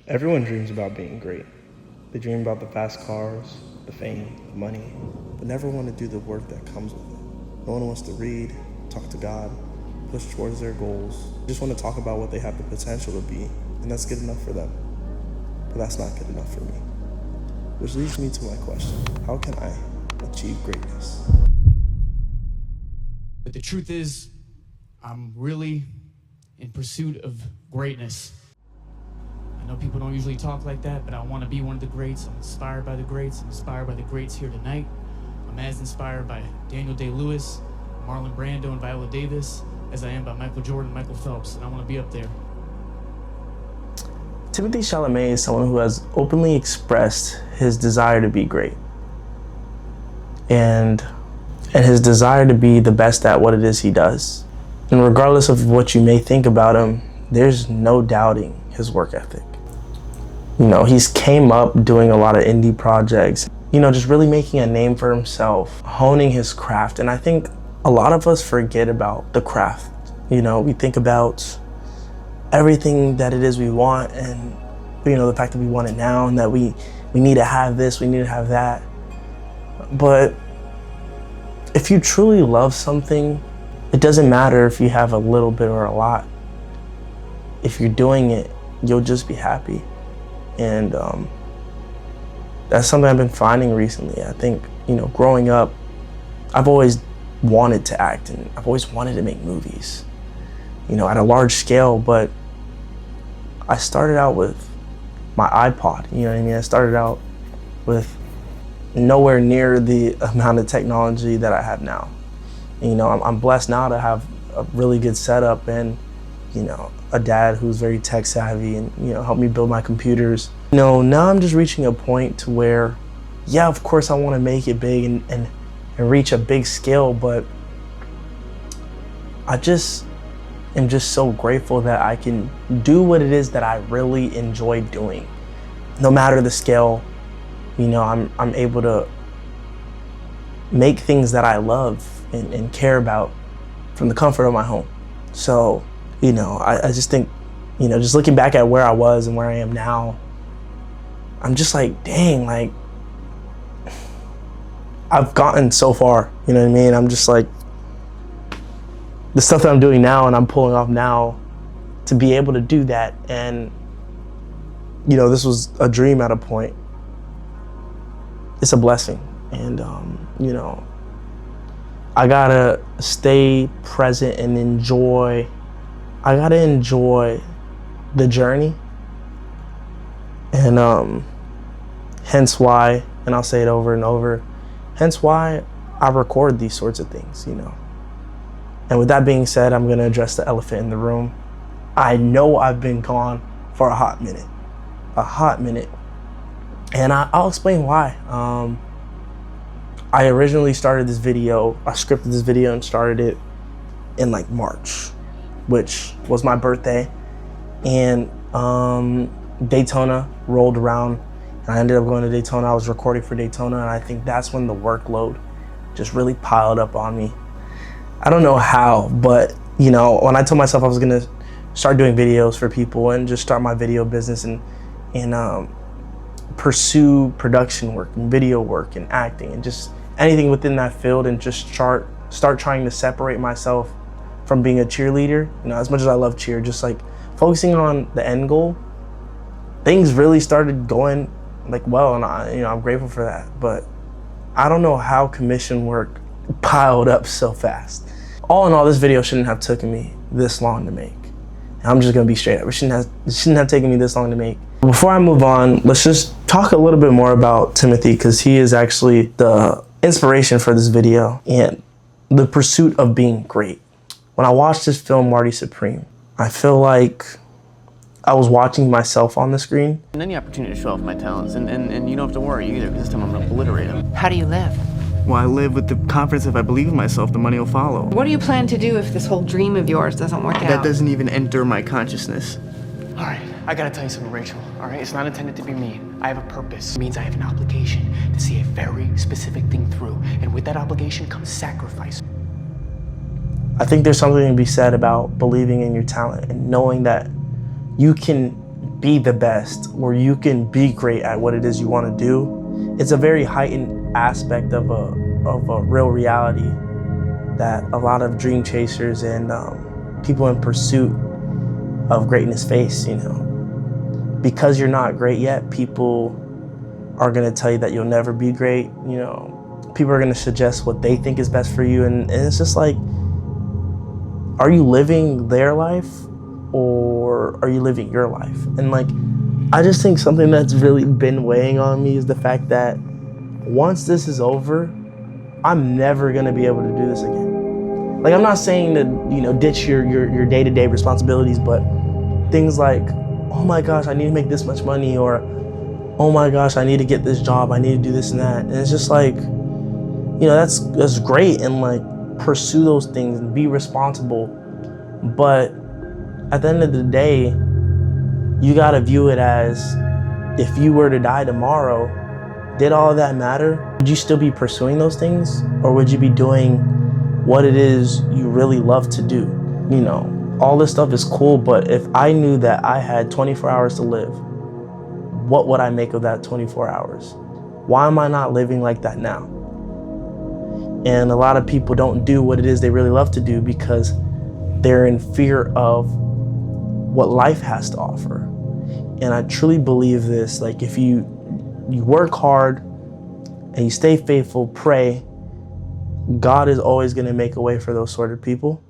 Everyone dreams about being great. They dream about the fast cars, the fame, the money, but never want to do the work that comes with it. No one wants to read, talk to God, push towards their goals. They just want to talk about what they have the potential to be, and that's good enough for them. But that's not good enough for me. Which leads me to my question: how can I achieve greatness? But the truth is, I'm really in pursuit of greatness. I know people don't usually talk like that, but I want to be one of the greats. I'm inspired by the greats. I'm inspired by the greats here tonight. I'm as inspired by Daniel Day-Lewis, Marlon Brando, and Viola Davis as I am by Michael Jordan and Michael Phelps, and I want to be up there. Timothée Chalamet is someone who has openly expressed his desire to be great. And his desire to be the best at what it is he does. And regardless of what you may think about him, there's no doubting his work ethic. You know, he's came up doing a lot of indie projects, you know, just really making a name for himself, honing his craft. And I think a lot of us forget about the craft. You know, we think about everything that it is we want, and, you know, the fact that we want it now and that we need to have this, we need to have that. But if you truly love something, it doesn't matter if you have a little bit or a lot. If you're doing it, you'll just be happy. And that's something I've been finding recently. I think, you know, growing up, I've always wanted to act and I've always wanted to make movies, you know, at a large scale. But I started out with my iPod, you know what I mean? I started out with nowhere near the amount of technology that I have now. And, you know, I'm blessed now to have a really good setup and, you know, a dad who's very tech savvy and, you know, helped me build my computers. You know, now I'm just reaching a point to where, yeah, of course I want to make it big and reach a big scale, but I just am just so grateful that I can do what it is that I really enjoy doing. No matter the scale, you know, I'm able to make things that I love and care about from the comfort of my home. So, you know, I just think, you know, just looking back at where I was and where I am now, I'm just like, dang, like, I've gotten so far, you know what I mean? I'm just like, the stuff that I'm doing now and I'm pulling off now, to be able to do that. And, you know, this was a dream at a point. It's a blessing. And, you know, I gotta stay present and enjoy. I gotta enjoy the journey. And hence why, and I'll say it over and over, hence why I record these sorts of things, you know. And with that being said, I'm gonna address the elephant in the room. I know I've been gone for a hot minute. And I'll explain why. I originally started this video, I scripted this video and started it in like March, which was my birthday. And Daytona rolled around and I ended up going to Daytona. I was recording for Daytona, and I think that's when the workload just really piled up on me. I don't know how, but, you know, when I told myself I was gonna start doing videos for people and just start my video business and pursue production work and video work and acting and just anything within that field, and just start trying to separate myself from being a cheerleader. You know, as much as I love cheer, just like focusing on the end goal, things really started going like well, and I'm grateful for that. But I don't know how commission work piled up so fast. All in all, this video shouldn't have taken me this long to make. And I'm just gonna be straight up. It shouldn't have taken me this long to make. Before I move on, let's just talk a little bit more about Timothy, because he is actually the inspiration for this video and the pursuit of being great. When I watched this film, Marty Supreme, I feel like I was watching myself on the screen. And any opportunity to show off my talents, and you don't have to worry either, because this time I'm gonna obliterate them. How do you live? Well, I live with the confidence if I believe in myself, the money will follow. What do you plan to do if this whole dream of yours doesn't work out? That doesn't even enter my consciousness. All right, I gotta tell you something, Rachel. All right, it's not intended to be mean. I have a purpose. It means I have an obligation to see a very specific thing through, and with that obligation comes sacrifice. I think there's something to be said about believing in your talent and knowing that you can be the best, where you can be great at what it is you want to do, it's a very heightened aspect of a real reality that a lot of dream chasers and people in pursuit of greatness face, you know. Because you're not great yet, people are gonna tell you that you'll never be great, you know. People are gonna suggest what they think is best for you, and it's just like, are you living their life or are you living your life? And like, I just think something that's really been weighing on me is the fact that once this is over, I'm never gonna be able to do this again. Like, I'm not saying to, you know, ditch your day-to-day responsibilities, but things like, oh my gosh, I need to make this much money, or oh my gosh, I need to get this job, I need to do this and that. And it's just like, you know, that's great, and like, pursue those things and be responsible. But at the end of the day, you gotta view it as, if you were to die tomorrow, did all of that matter? Would you still be pursuing those things? Or would you be doing what it is you really love to do? You know, all this stuff is cool, but if I knew that I had 24 hours to live, what would I make of that 24 hours? Why am I not living like that now? And a lot of people don't do what it is they really love to do because they're in fear of what life has to offer. And I truly believe this, like, if you work hard and you stay faithful, pray, God is always gonna make a way for those sort of people.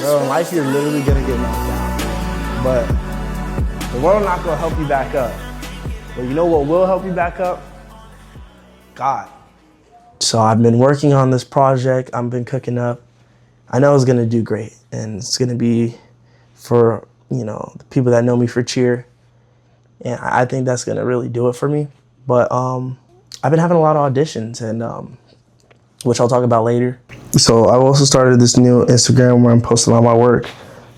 Bro, in life, you're literally gonna get knocked down. But the world not gonna help you back up. But you know what will help you back up? God. So I've been working on this project. I've been cooking up. I know it's gonna do great, and it's gonna be for, you know, the people that know me for cheer. And I think that's gonna really do it for me. But I've been having a lot of auditions, and which I'll talk about later. So I also started this new Instagram where I'm posting all my work,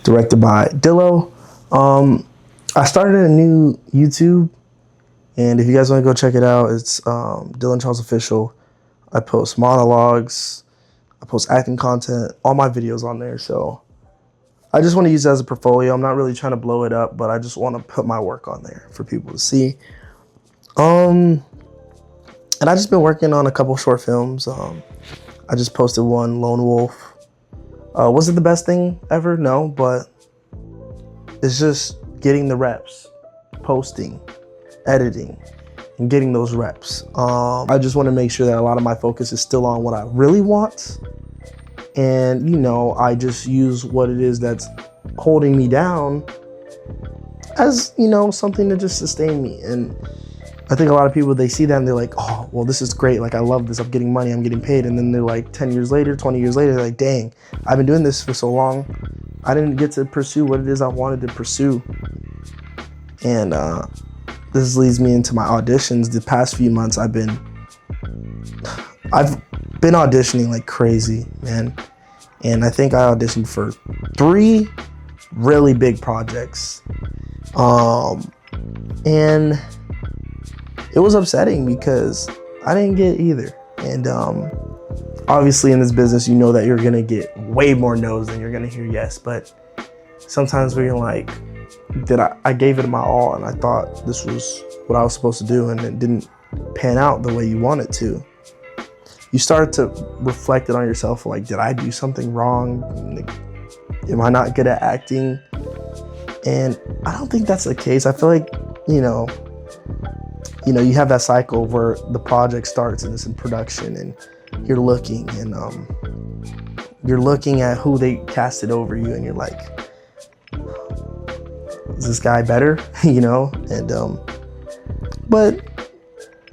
directed by Dillo. I started a new YouTube, and if you guys want to go check it out, it's Dylan Charles Official. I post monologues, I post acting content, all my videos on there. So I just want to use it as a portfolio. I'm not really trying to blow it up, but I just want to put my work on there for people to see. And I just been working on a couple short films. I just posted one, Lone Wolf. Was it the best thing ever? No, but it's just getting the reps, posting, editing, and getting those reps. I just want to make sure that a lot of my focus is still on what I really want. And, you know, I just use what it is that's holding me down as, you know, something to just sustain me. And I think a lot of people, they see that and they're like, oh, well, this is great. Like, I love this. I'm getting money. I'm getting paid. And then they're like 10 years later, 20 years later, they're like, dang, I've been doing this for so long. I didn't get to pursue what it is I wanted to pursue. And this leads me into my auditions. The past few months, I've been auditioning like crazy, man. And I think I auditioned for 3 really big projects. And it was upsetting because I didn't get either. And obviously in this business, you know that you're gonna get way more no's than you're gonna hear yes. But sometimes we're like, I gave it my all and I thought this was what I was supposed to do, and it didn't pan out the way you want it to. You start to reflect it on yourself, like, did I do something wrong? Am I not good at acting? And I don't think that's the case. I feel like, you know, you have that cycle where the project starts and it's in production and you're looking at who they casted over you and you're like, is this guy better? You know? And, but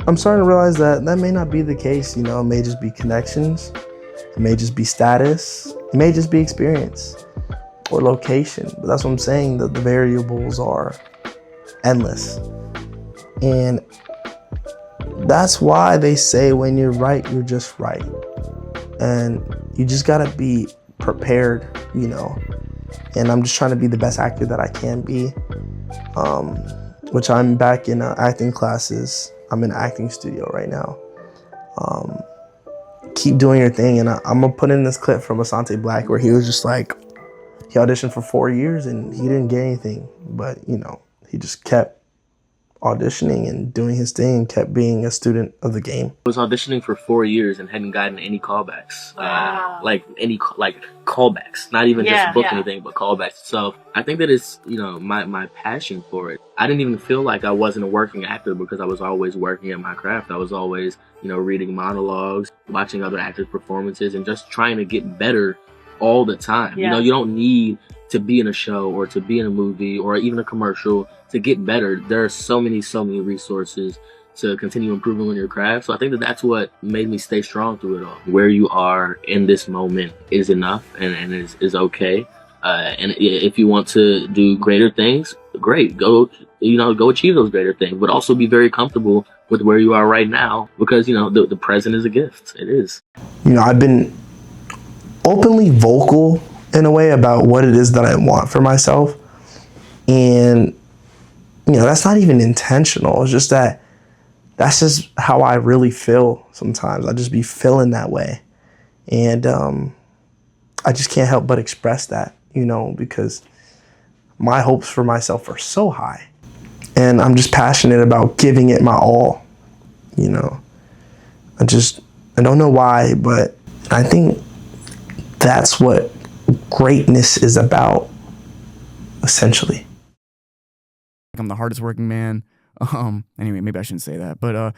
I'm starting to realize that may not be the case. You know, it may just be connections. It may just be status. It may just be experience or location. But that's what I'm saying, that the variables are endless. And that's why they say when you're right, you're just right. And you just gotta be prepared, you know. And I'm just trying to be the best actor that I can be, which I'm back in acting classes. I'm in an acting studio right now. Keep doing your thing. And I'm gonna put in this clip from Asante Black where he was just like, he auditioned for 4 years and he didn't get anything. But, you know, he just kept auditioning and doing his thing and kept being a student of the game. I was auditioning for 4 years and hadn't gotten any callbacks. Wow. Like callbacks, not even just book anything, but callbacks. So I think that it's, you know, my passion for it. I didn't even feel like I wasn't a working actor because I was always working at my craft. I was always, you know, reading monologues, watching other actors' performances, and just trying to get better all the time. You know, you don't need to be in a show or to be in a movie or even a commercial to get better. There are so many resources to continue improving on your craft. So I think that that's what made me stay strong through it all. Where you are in this moment is enough and is okay. And if you want to do greater things, great. Go achieve those greater things, but also be very comfortable with where you are right now because, you know, the present is a gift. It is. You know, I've been openly vocal in a way about what it is that I want for myself. And, you know, that's not even intentional. It's just that's just how I really feel sometimes. I just be feeling that way. And I just can't help but express that, you know, because my hopes for myself are so high. And I'm just passionate about giving it my all, you know. I don't know why, but I think that's what greatness is about, essentially. I'm the hardest working man. Anyway, maybe I shouldn't say that, but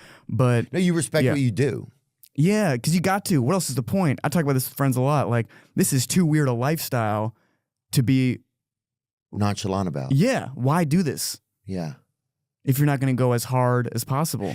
no, you respect what you do. Yeah, because you got to. What else is the point? I talk about this with friends a lot. Like, this is too weird a lifestyle to be nonchalant about. Yeah, why do this? Yeah. If you're not going to go as hard as possible.